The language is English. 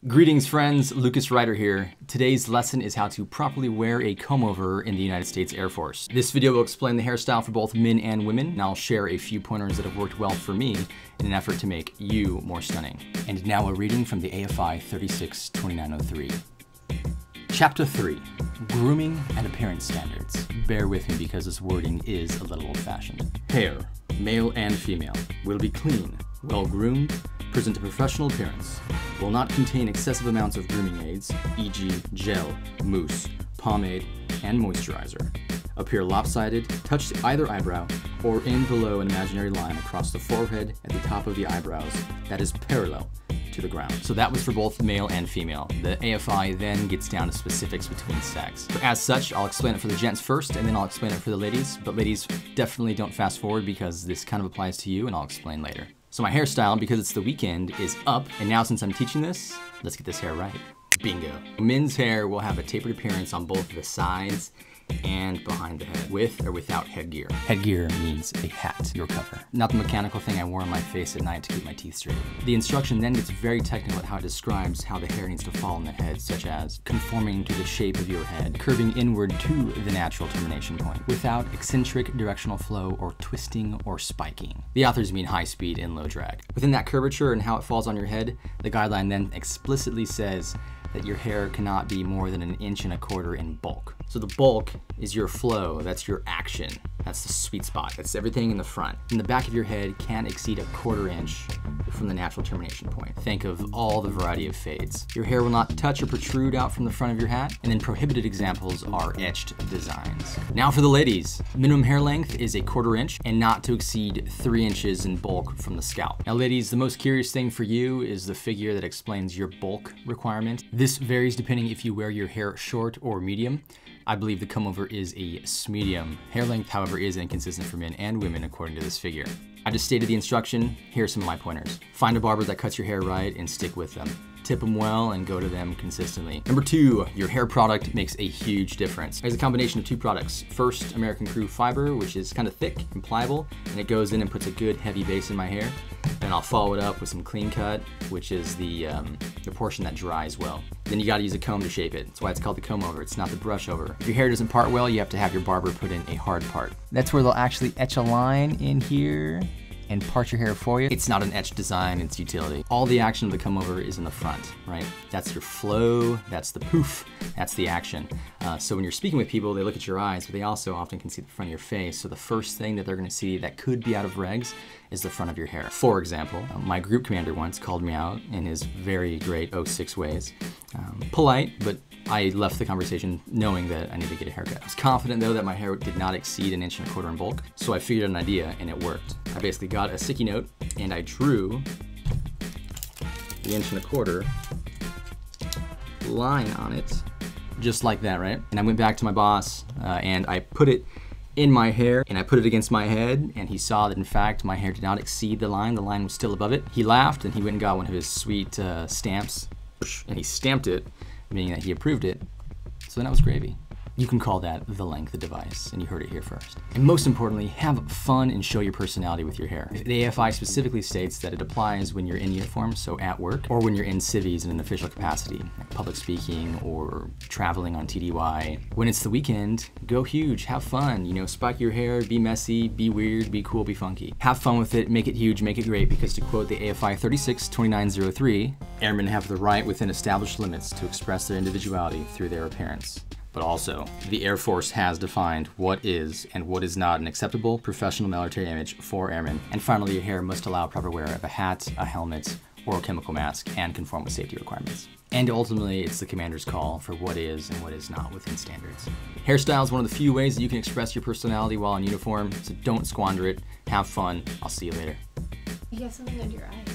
Greetings friends, Lucas Ryder here. Today's lesson is how to properly wear a comb-over in the United States Air Force. This video will explain the hairstyle for both men and women, and I'll share a few pointers that have worked well for me in an effort to make you more stunning. And now a reading from the AFI 36-2903. Chapter 3, Grooming and Appearance Standards. Bear with me because this wording is a little old-fashioned. Hair, male and female, will be clean, well-groomed, present a professional appearance, will not contain excessive amounts of grooming aids, e.g. gel, mousse, pomade, and moisturizer, appear lopsided, touch to either eyebrow, or in below an imaginary line across the forehead at the top of the eyebrows that is parallel to the ground. So that was for both male and female. The AFI then gets down to specifics between sex. As such, I'll explain it for the gents first, and then I'll explain it for the ladies, but ladies, definitely don't fast forward because this kind of applies to you, and I'll explain later. So my hairstyle, because it's the weekend, is up, and now since I'm teaching this, let's get this hair right. Bingo. Men's hair will have a tapered appearance on both the sides and behind the head, with or without headgear. Headgear means a hat, your cover. Not the mechanical thing I wore on my face at night to keep my teeth straight. The instruction then gets very technical at how it describes how the hair needs to fall on the head, such as conforming to the shape of your head, curving inward to the natural termination point, without eccentric directional flow or twisting or spiking. The authors mean high speed and low drag. Within that curvature and how it falls on your head, the guideline then explicitly says that your hair cannot be more than 1.25 inches in bulk. So the bulk is your flow, that's your action. That's the sweet spot, that's everything in the front. And the back of your head can't exceed 1/4 inch from the natural termination point. Think of all the variety of fades. Your hair will not touch or protrude out from the front of your hat, and then prohibited examples are etched designs. Now for the ladies. Minimum hair length is 1/4 inch and not to exceed 3 inches in bulk from the scalp. Now ladies, the most curious thing for you is the figure that explains your bulk requirement. This varies depending if you wear your hair short or medium. I believe the comb-over is a medium. Hair length, however, is inconsistent for men and women according to this figure. I just stated the instruction. Here are some of my pointers. Find a barber that cuts your hair right and stick with them. Tip them well and go to them consistently. Number 2, your hair product makes a huge difference. There's a combination of 2 products. First, American Crew Fiber, which is kind of thick and pliable, and it goes in and puts a good heavy base in my hair. Then I'll follow it up with some Clean Cut, which is the portion that dries well. Then you gotta use a comb to shape it. That's why it's called the comb over, it's not the brush over. If your hair doesn't part well, you have to have your barber put in a hard part. That's where they'll actually etch a line in here and part your hair for you. It's not an etched design, it's utility. All the action of the comb over is in the front, right? That's your flow, that's the poof, that's the action. So when you're speaking with people, they look at your eyes, but they also often can see the front of your face. So the first thing that they're gonna see that could be out of regs is the front of your hair. For example, my group commander once called me out in his very great 06 ways. Polite, but I left the conversation knowing that I needed to get a haircut. I was confident though that my hair did not exceed 1.25 inches in bulk, so I figured out an idea and it worked. I basically got a sticky note and I drew the 1.25 inch line on it, just like that, right? And I went back to my boss and I put it in my hair and I put it against my head, and he saw that in fact my hair did not exceed the line was still above it. He laughed and he went and got one of his sweet stamps and he stamped it, meaning that he approved it. So then that was gravy. You can call that the length device, and you heard it here first. And most importantly, have fun and show your personality with your hair. The AFI specifically states that it applies when you're in uniform, so at work, or when you're in civies in an official capacity, like public speaking or traveling on TDY. When it's the weekend, go huge, have fun, you know, spike your hair, be messy, be weird, be cool, be funky. Have fun with it, make it huge, make it great, because to quote the AFI 36-2903, airmen have the right within established limits to express their individuality through their appearance. But also, the Air Force has defined what is and what is not an acceptable professional military image for airmen. And finally, your hair must allow proper wear of a hat, a helmet, or a chemical mask and conform with safety requirements. And ultimately, it's the commander's call for what is and what is not within standards. Hairstyle is one of the few ways that you can express your personality while in uniform, so don't squander it. Have fun. I'll see you later. You have something under your eye.